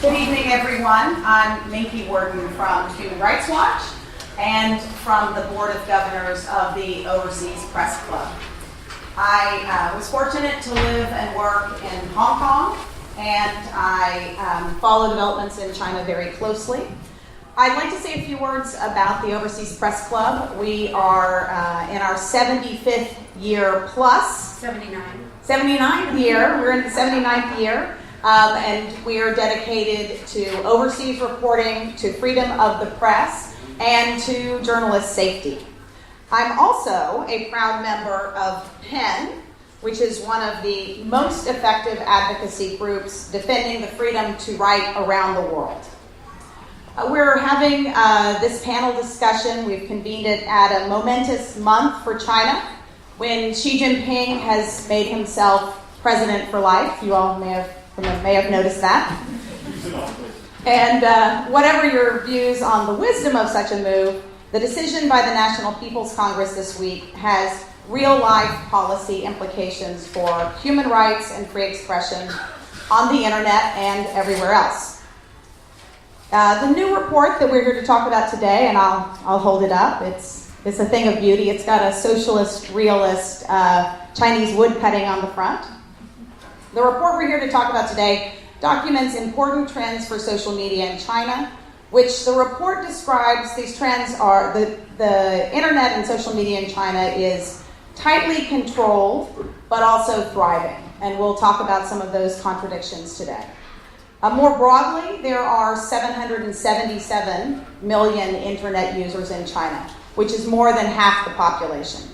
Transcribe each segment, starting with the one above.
Good evening, everyone. I'm Minky Worden from Human Rights Watch and from the Board of Governors of the Overseas Press Club. I was fortunate to live and work in Hong Kong, and I follow developments in China very closely. I'd like to say a few words about the Overseas Press Club. We are in our 75th year plus. 79th year. We're in the 79th year. And we are dedicated to overseas reporting, to freedom of the press, and to journalist safety. I'm also a proud member of PEN, which is one of the most effective advocacy groups defending the freedom to write around the world. We're having this panel discussion. We've convened it at a momentous month for China when Xi Jinping has made himself president for life. You all may have noticed that. And whatever your views on the wisdom of such a move, the decision by the National People's Congress this week has real-life policy implications for human rights and free expression on the internet and everywhere else. The new report that we're here to talk about today, and I'll hold it up. It's a thing of beauty. It's got a socialist, realist, Chinese woodcutting on the front. The report we're here to talk about today documents important trends for social media in China, which the report describes. These trends are the internet and social media in China is tightly controlled, but also thriving. And we'll talk about some of those contradictions today. More broadly, there are 777 million internet users in China, which is more than half the population.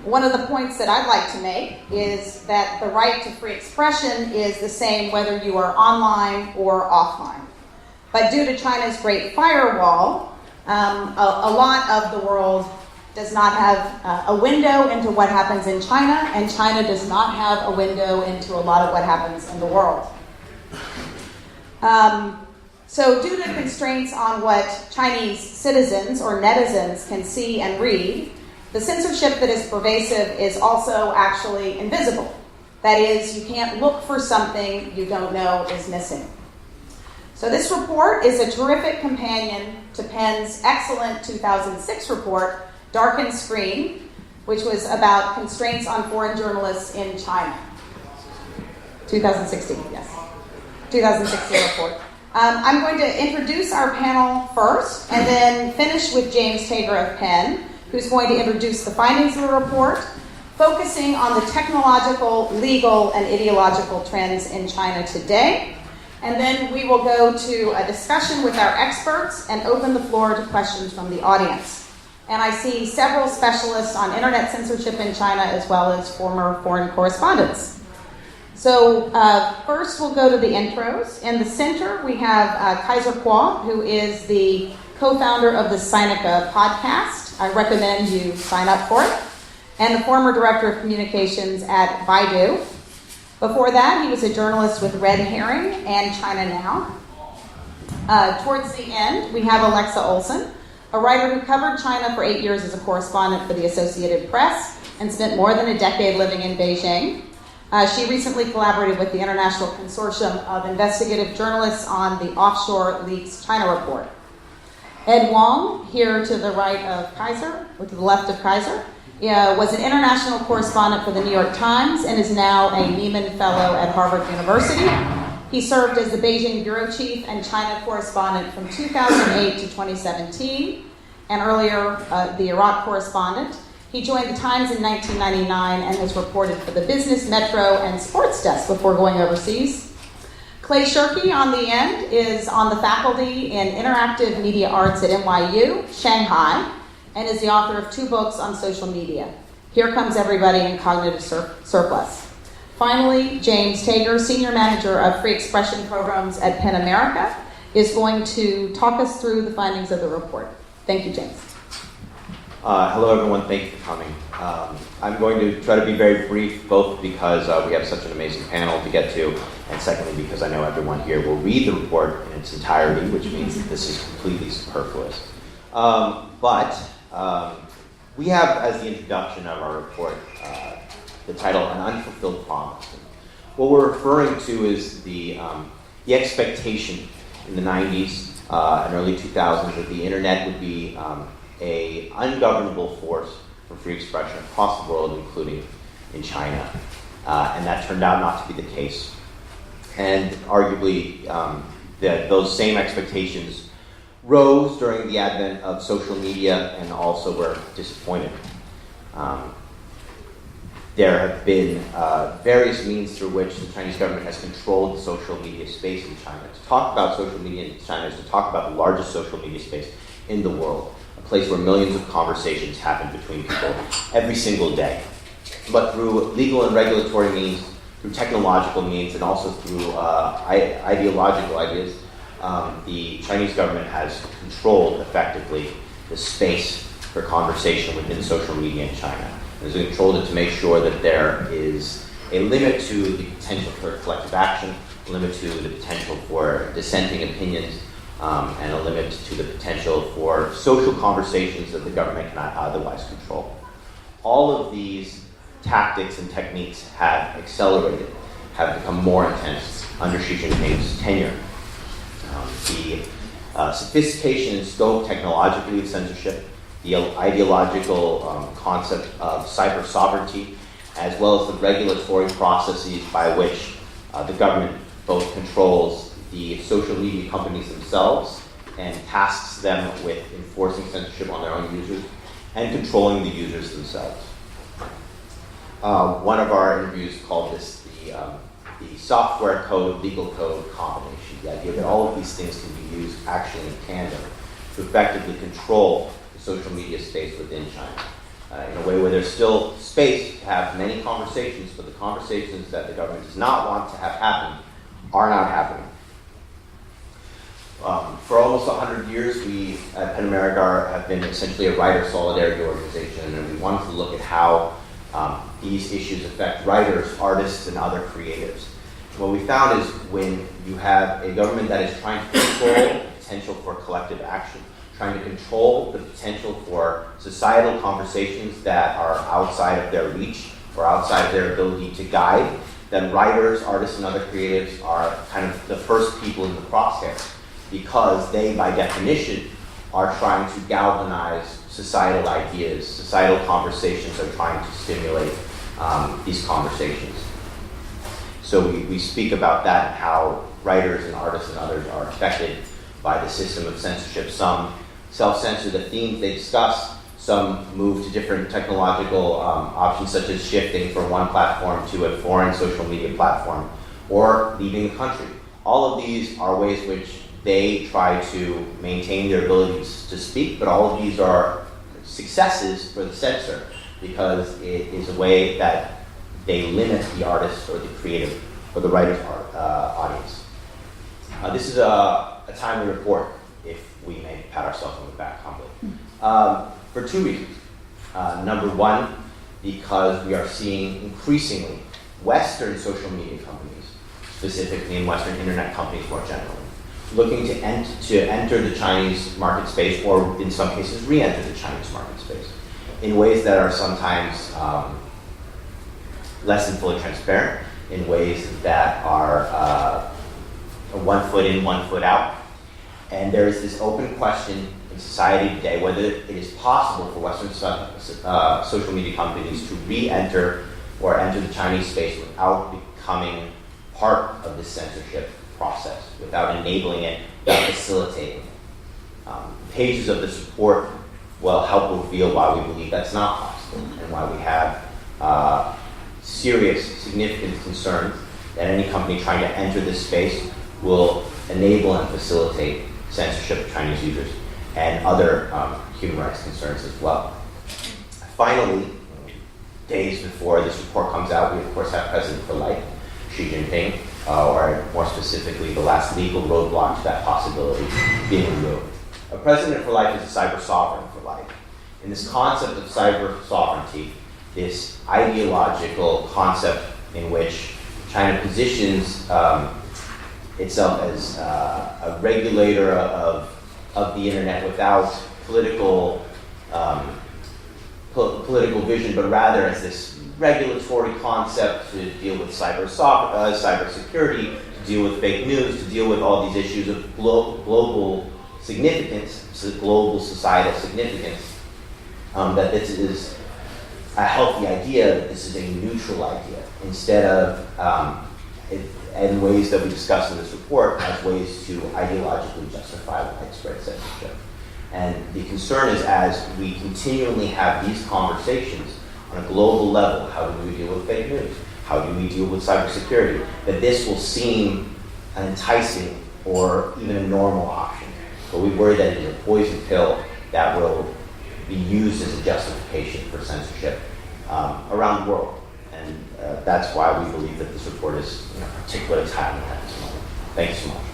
One of the points that I'd like to make is that the right to free expression is the same whether you are online or offline. But due to China's Great Firewall, a lot of the world does not have a window into what happens in China, and China does not have a window into a lot of what happens in the world. So due to constraints on what Chinese citizens or netizens can see and read, the censorship that is pervasive is also actually invisible. That is, you can't look for something you don't know is missing. So this report is a terrific companion to PEN's excellent 2006 report, Darkened Screen, which was about constraints on foreign journalists in China. 2016, yes. 2016 report. I'm going to introduce our panel first and then finish with James Tager of PEN, who's going to introduce the findings of the report, focusing on the technological, legal, and ideological trends in China today. And then we will go to a discussion with our experts and open the floor to questions from the audience. And I see several specialists on internet censorship in China as well as former foreign correspondents. So first we'll go to the intros. In the center we have Kaiser Kuo, who is the co-founder of the Sinica podcast. I recommend you sign up for it. And the former director of communications at Baidu. Before that, he was a journalist with Red Herring and China Now. Towards the end, we have Alexa Olesen, a writer who covered China for 8 years as a correspondent for the Associated Press and spent more than a decade living in Beijing. She recently collaborated with the International Consortium of Investigative Journalists on the Offshore Leaks China report. Ed Wong, here to the right of Kaiser, or to the left of Kaiser, was an international correspondent for the New York Times and is now a Nieman Fellow at Harvard University. He served as the Beijing bureau chief and China correspondent from 2008 to 2017, and earlier the Iraq correspondent. He joined the Times in 1999 and has reported for the Business, Metro, and Sports Desk before going overseas. Clay Shirky on the end is on the faculty in Interactive Media Arts at NYU, Shanghai, and is the author of 2 books on social media, Here Comes Everybody and Cognitive Surplus. Finally, James Tager, Senior Manager of Free Expression Programs at PEN America, is going to talk us through the findings of the report. Thank you, James. Hello, everyone. Thank you for coming. I'm going to try to be very brief, both because we have such an amazing panel to get to, and secondly, because I know everyone here will read the report in its entirety, which means that this is completely superfluous. But we have, as the introduction of our report, the title, An Unfulfilled Promise. What we're referring to is the the expectation in the 90s and early 2000s that the internet would be a ungovernable force for free expression across the world, including in China. And that turned out not to be the case. And arguably, those same expectations rose during the advent of social media and also were disappointed. There have been various means through which the Chinese government has controlled the social media space in China. To talk about social media in China is to talk about the largest social media space in the world, a place where millions of conversations happen between people every single day. But through legal and regulatory means, through technological means, and also through ideological ideas, the Chinese government has controlled effectively the space for conversation within social media in China. It has controlled it to make sure that there is a limit to the potential for collective action, a limit to the potential for dissenting opinions, and a limit to the potential for social conversations that the government cannot otherwise control. All of these tactics and techniques have accelerated, have become more intense under Xi Jinping's tenure. The sophistication and scope technologically of censorship, the ideological concept of cyber sovereignty, as well as the regulatory processes by which the government both controls the social media companies themselves and tasks them with enforcing censorship on their own users and controlling the users themselves. One of our interviews called this the software code, legal code combination, the idea that all of these things can be used actually in tandem to effectively control the social media space within China. In a way where there's still space to have many conversations, but the conversations that the government does not want to have happen are not happening. For almost 100 years, we at PEN America have been essentially a writer solidarity organization, and we wanted to look at how these issues affect writers, artists, and other creatives. What we found is when you have a government that is trying to control the potential for collective action, trying to control the potential for societal conversations that are outside of their reach or outside of their ability to guide, then writers, artists, and other creatives are kind of the first people in the crosshairs because they, by definition, are trying to galvanize societal ideas. Societal conversations are trying to stimulate these conversations. So we speak about that and how writers and artists and others are affected by the system of censorship. Some self-censor the themes they discuss, some move to different technological options such as shifting from one platform to a foreign social media platform or leaving the country. All of these are ways which they try to maintain their abilities to speak, but all of these are successes for the censor because it is a way that they limit the artist or the creative or the writer's audience. This is a timely report, if we may pat ourselves on the back humbly, for two reasons. Number one, because we are seeing increasingly Western social media companies, specifically in Western internet companies more generally, looking to enter the Chinese market space, or in some cases re-enter the Chinese market space, in ways that are sometimes less than fully transparent, in ways that are one foot in, one foot out. And there is this open question in society today whether it is possible for Western social media companies to re-enter or enter the Chinese space without becoming part of the censorship process, without enabling it, without facilitating it. Pages of this report will help reveal why we believe that's not possible and why we have serious, significant concerns that any company trying to enter this space will enable and facilitate censorship of Chinese users and other human rights concerns as well. Finally, days before this report comes out, we of course have President for Life, Xi Jinping, or more specifically, the last legal roadblock to that possibility being removed. A president for life is a cyber sovereign for life. And this concept of cyber sovereignty, this ideological concept in which China positions itself as a regulator of the internet without political vision, but rather as this regulatory concept to deal with cyber security, to deal with fake news, to deal with all these issues of global significance, global societal significance, that this is a healthy idea, that this is a neutral idea, instead of, in ways that we discuss in this report, as ways to ideologically justify widespread censorship. And the concern is, as we continually have these conversations on a global level, how do we deal with fake news? How do we deal with cybersecurity? That this will seem an enticing or even a normal option. But we worry that it is a poison pill that will be used as a justification for censorship around the world. And that's why we believe that this report is particularly timely at this moment. Thank you so much.